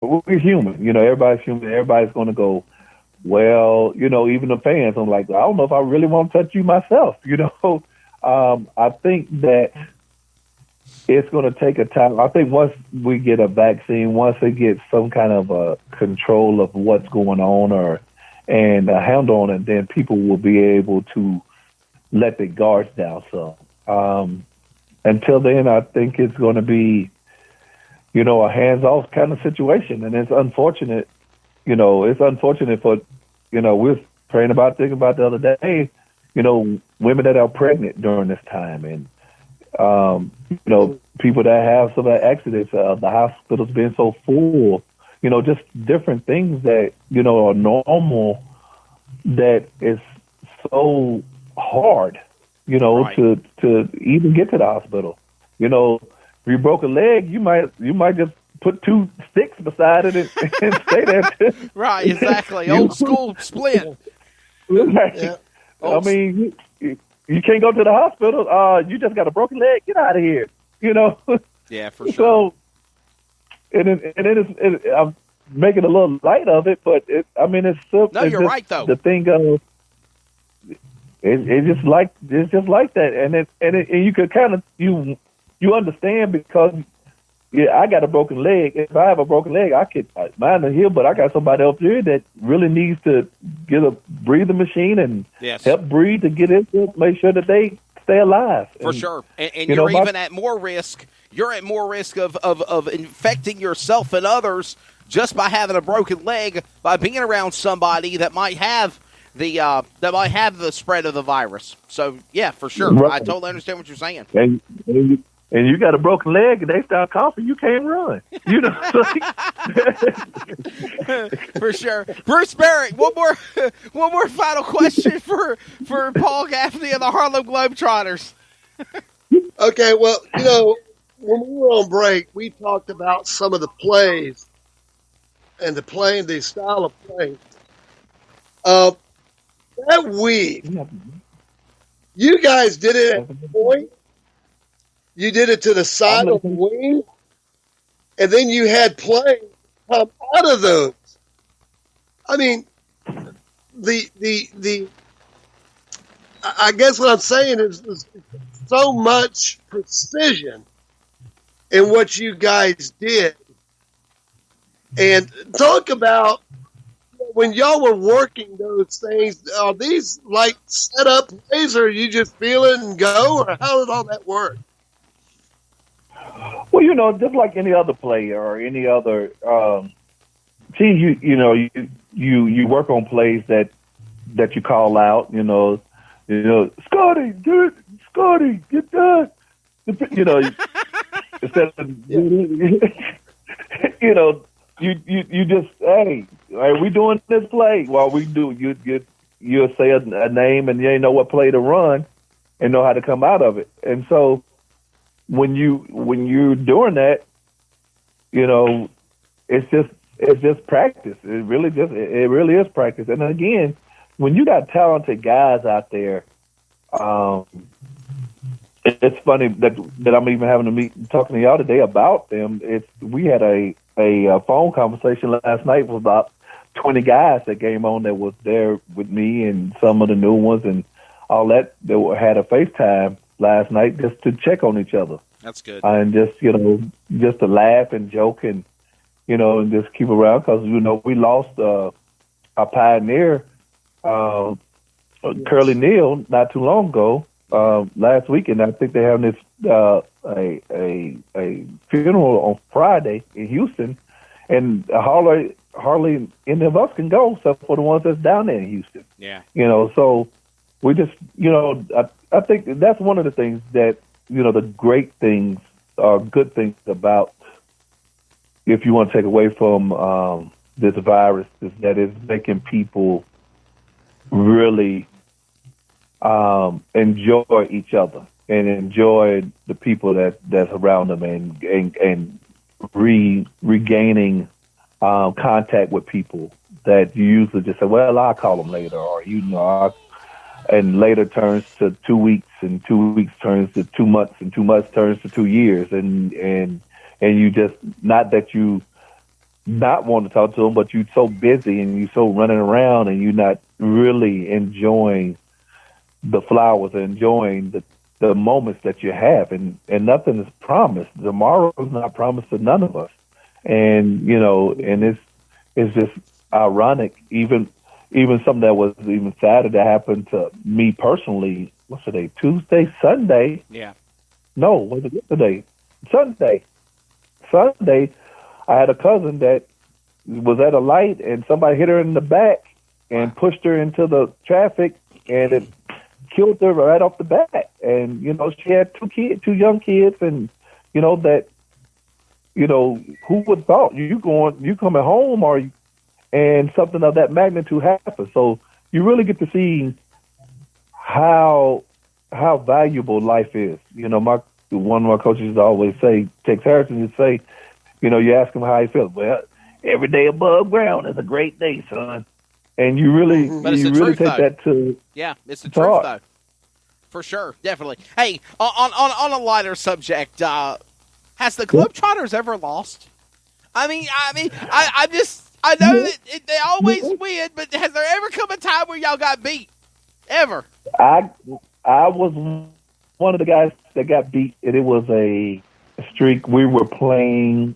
we're human. Everybody's human. Everybody's going to go, well, even the fans, I'm like, I don't know if I really want to touch you myself. I think that it's going to take a time. I think once we get a vaccine, once it gets some kind of a control of what's going on and a handle on it, then people will be able to let the guards down some. Until then, I think it's going to be, a hands-off kind of situation. And it's unfortunate, it's unfortunate for, we were thinking about the other day, women that are pregnant during this time and, people that have some of the accidents, the hospitals being so full, just different things that, are normal that is so hard, Right. to even get to the hospital. If you broke a leg, you might just put two sticks beside it and stay there. Right, exactly. Old school splint. Right. Yeah. I mean, you can't go to the hospital. You just got a broken leg. Get out of here. Yeah, for sure. So, I'm making a little light of it, but it's simple. No, you're right though. The thing goes, it's just like that, and you could kind of you understand because I got a broken leg. If I have a broken leg, I could mine is healed, but I got somebody up there that really needs to get a breathing machine and Yes. help breathe to get into make sure that they stay alive. For sure. And you're even at more risk. You're at more risk of infecting yourself and others just by having a broken leg, by being around somebody that might have the spread of the virus. So yeah, for sure. Right. I totally understand what you're saying. And you got a broken leg and they start coughing, you can't run. For sure. Bruce Barrett, one more final question for Paul Gaffney and the Harlem Globetrotters. Okay, well, when we were on break, we talked about some of the plays and the style of play. That week, you guys did it at the point. You did it to the side of the wing, and then you had play come out of those. I mean, I guess what I'm saying is so much precision in what you guys did. And talk about when y'all were working those things, are these like set up plays or you just feel it and go, or how did all that work? Well, just like any other player or any other team, you work on plays that you call out. Scotty, get that. Instead of you just hey, are we doing this play? While we do, you'll say a name and you ain't know what play to run and know how to come out of it, and so. When you're doing that, it's just practice. It really is practice. And again, when you got talented guys out there, it's funny that I'm even having talking to y'all today about them. We had a phone conversation last night with about 20 guys that came on that was there with me and some of the new ones and all that had a FaceTime last night just to check on each other. That's good. And just to laugh and joke and and just keep around because we lost our pioneer Curly Neal not too long ago last week, and I think they're having this a funeral on Friday in Houston, and hardly any of us can go except for the ones that's down there in Houston. Yeah. So we just I think that's one of the things that the great things or good things about, if you want to take away from this virus, is that it's making people really enjoy each other and enjoy the people that's around them and regaining contact with people that you usually just say, well, I'll call them later, or and later turns to 2 weeks, and 2 weeks turns to 2 months, and 2 months turns to 2 years, and you just not that you not want to talk to them, but you're so busy and you're so running around and you're not really enjoying the flowers, enjoying the moments that you have, and nothing is promised. Tomorrow is not promised to none of us, and and it's just ironic. Even something that was even sadder that happened to me personally. What's today? Tuesday, Sunday. Yeah. No, was it yesterday? Sunday. I had a cousin that was at a light and somebody hit her in the back and pushed her into the traffic, and it killed her right off the bat. And she had two young kids, and who would have thought you coming home and something of that magnitude happened. So you really get to see how valuable life is. One of my coaches always say, Tex Harrison would say, you ask him how he feels. Well, every day above ground is a great day, son. And you really, take that to yeah, it's the truth though, for sure, definitely. Hey, on a lighter subject, has the Globetrotters ever lost? I know that they always win, but has there ever come a time where y'all got beat? Ever? I was one of the guys that got beat, and it was a streak. We were playing.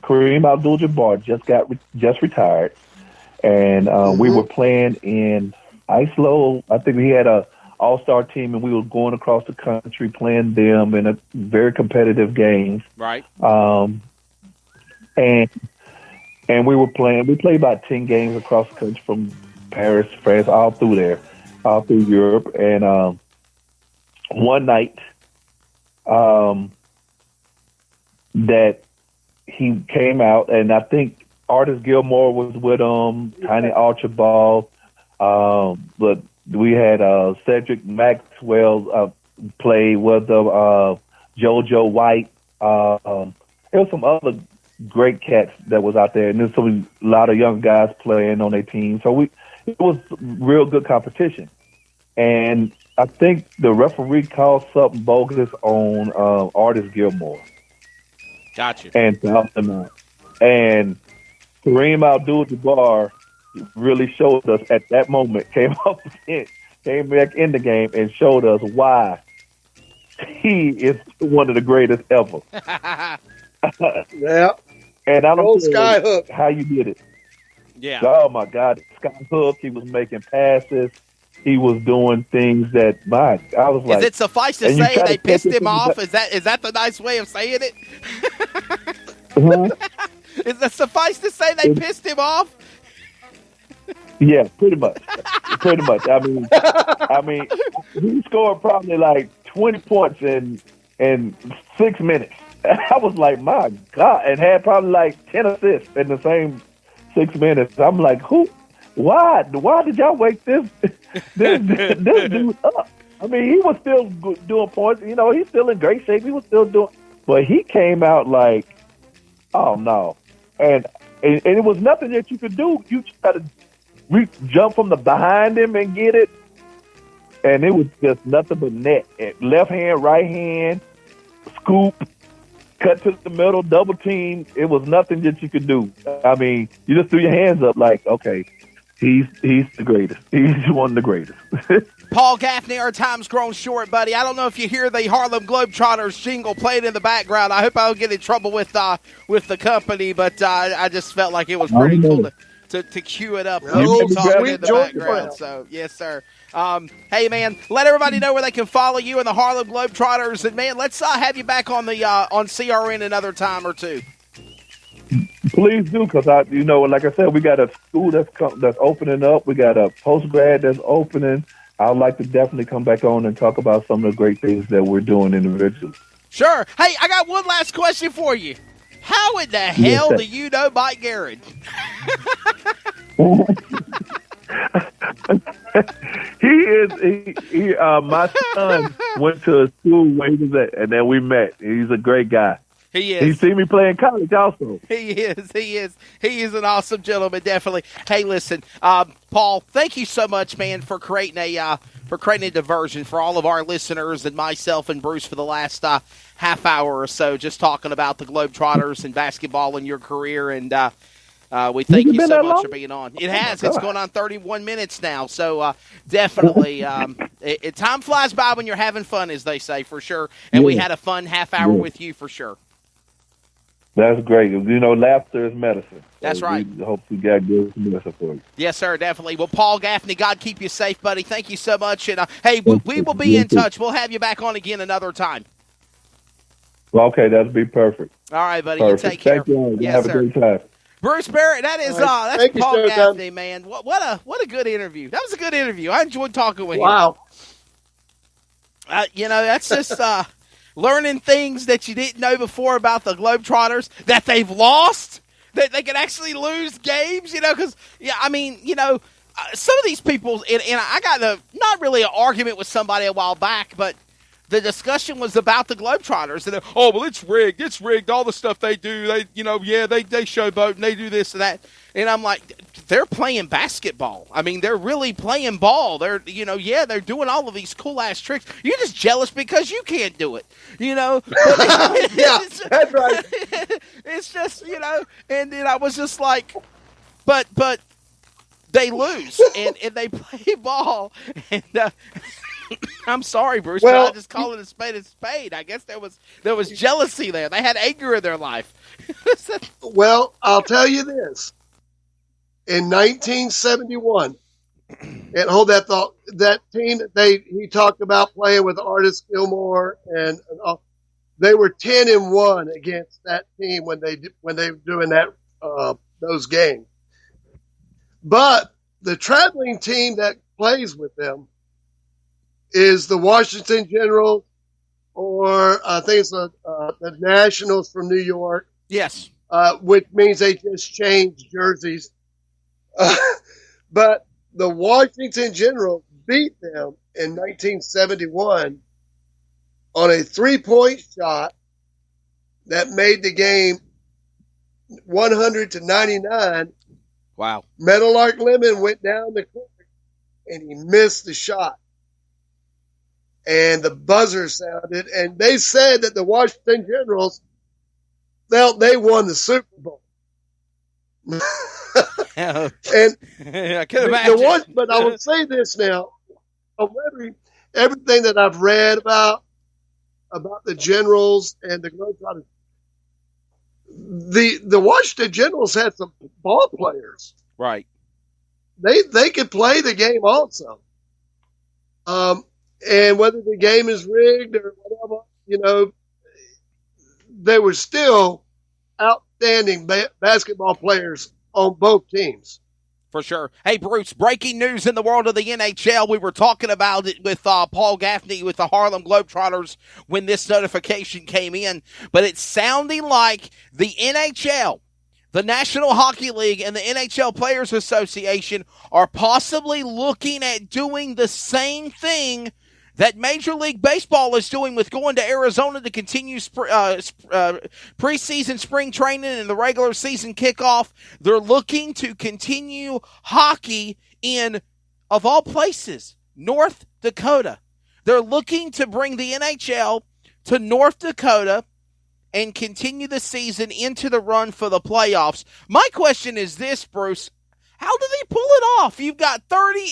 Kareem Abdul-Jabbar just retired, and we were playing in Iceland. I think we had a all-star team, and we were going across the country playing them in a very competitive games. Right. And we were playing. We played about 10 games across the country from Paris, France, all through there, all through Europe. And one night, that he came out, and I think Artis Gilmore was with him, Tiny Archibald, but we had Cedric Maxwell play with them, JoJo White. There was some other great cats that was out there, and there's a lot of young guys playing on their team. So it was real good competition. And I think the referee called something bogus on Artis Gilmore. Gotcha. And helped them out. And Kareem Abdul-Jabbar really showed us at that moment, came off the bench, came back in the game, and showed us why he is one of the greatest ever. Yeah. And I don't know how you did it. Yeah. Oh, my God. Sky Hook, he was making passes. He was doing things that, I was like... Is it suffice to say they pissed him off? Is that the nice way of saying it? Is it suffice to say they pissed him off? Yeah, pretty much. I mean, he scored probably like 20 points in 6 minutes. I was like, my God, and had probably like 10 assists in the same 6 minutes. I'm like, why did y'all wake this dude up? I mean, he was still doing points. He's still in great shape. He was still doing, but he came out like, oh no, and it was nothing that you could do. You try to jump from the behind him and get it, and it was just nothing but net. Left hand, right hand, scoop, cut to the middle, double team. It was nothing that you could do. I mean, you just threw your hands up like, okay, he's the greatest. He's one of the greatest. Paul Gaffney, our time's grown short, buddy. I don't know if you hear the Harlem Globetrotters jingle playing in the background. I hope I don't get in trouble with the company, but I just felt like it was pretty cool to cue it up. Talking in the background. So, yes, sir. Hey, man, let everybody know where they can follow you and the Harlem Globetrotters. And, man, let's have you back on the on CRN another time or two. Please do, because like I said, we got a school that's opening up. We got a post-grad that's opening. I'd like to definitely come back on and talk about some of the great things that we're doing individually. Sure. Hey, I got one last question for you. How in the hell do you know Mike Garrett? My son went to a school where he was at, and then we met. He's a great guy. He is. He's seen me play in college also. He is. He is an awesome gentleman, definitely. Hey, listen, Paul, thank you so much, man, for creating a diversion for all of our listeners and myself and Bruce for the last half hour or so just talking about the Globetrotters and basketball in your career, and we thank you so much for being on. It has. It's going on 31 minutes now, so definitely time flies by when you're having fun, as they say, for sure, and we had a fun half hour with you for sure. That's great. Laughter is medicine. That's right. We hope we got good medicine for you. Yes, sir, definitely. Well, Paul Gaffney, God keep you safe, buddy. Thank you so much. And, hey, we will be in touch. We'll have you back on again another time. Well, okay, that'll be perfect. All right, buddy. Perfect. You take care. Thank you. Yes, have sir. a great time. Bruce Barrett, that's Paul Gaffney, man. What a good interview. That was a good interview. I enjoyed talking with him. Wow. That's just learning things that you didn't know before about the Globetrotters, that they've lost, that they can actually lose games, because, some of these people, and I got not really an argument with somebody a while back, but the discussion was about the Globetrotters. And, it's rigged. It's rigged. All the stuff they do, they showboat and they do this and that. And I'm like, they're playing basketball. I mean, they're really playing ball. They're, they're doing all of these cool-ass tricks. You're just jealous because you can't do it, Yeah, that's right. It's just, and then I was just like, but they lose and they play ball. And I'm sorry, Bruce, but I just call it a spade. I guess there was jealousy there. They had anger in their life. Well, I'll tell you this. In 1971, and hold that thought, that team that he talked about playing with Artis Gilmore and they were 10-1 against that team when they were doing that those games. But the traveling team that plays with them is the Washington Generals, or I think it's the Nationals from New York. Yes. Which means they just changed jerseys. But the Washington Generals beat them in 1971 on a 3-point shot that made the game 100-99. Wow. Meadowlark Lemon went down the court and he missed the shot. And the buzzer sounded, and they said that the Washington Generals felt they won the Super Bowl. And I can imagine. But I will say this now: of everything that I've read about the Generals and the Globetrotters, the Washington Generals had some ball players. Right. They could play the game also. And whether the game is rigged or whatever, they were still outstanding basketball players on both teams. For sure. Hey, Bruce, breaking news in the world of the NHL. We were talking about it with Paul Gaffney with the Harlem Globetrotters when this notification came in. But it's sounding like the NHL, the National Hockey League, and the NHL Players Association are possibly looking at doing the same thing that Major League Baseball is doing with going to Arizona to continue preseason spring training and the regular season kickoff. They're looking to continue hockey in, of all places, North Dakota. They're looking to bring the NHL to North Dakota and continue the season into the run for the playoffs. My question is this, Bruce. How do they pull it off? You've got 30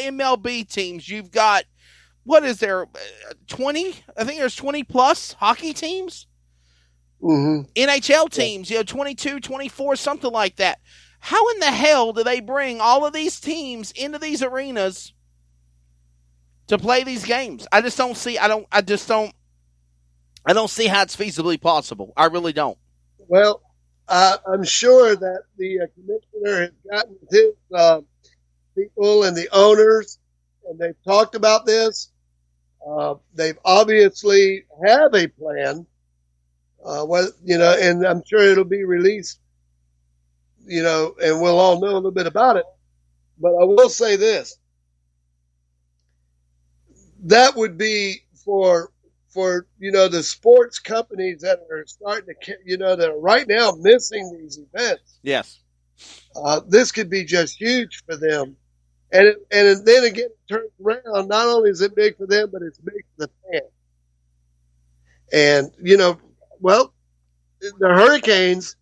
MLB teams. You've got, what is there, 20? I think there's 20 plus hockey teams. Mm-hmm. NHL teams, 22, 24, something like that. How in the hell do they bring all of these teams into these arenas to play these games? I just don't see. I don't see how it's feasibly possible. I really don't. Well, I'm sure that the commissioner has gotten his people and the owners, and they've talked about this. They've obviously have a plan, and I'm sure it'll be released, and we'll all know a little bit about it. But I will say this. That would be for the sports companies that are starting to, that are right now missing these events. Yes. This could be just huge for them. And then again, it turns around. Not only is it big for them, but it's big for the fans. And, well, the Hurricanes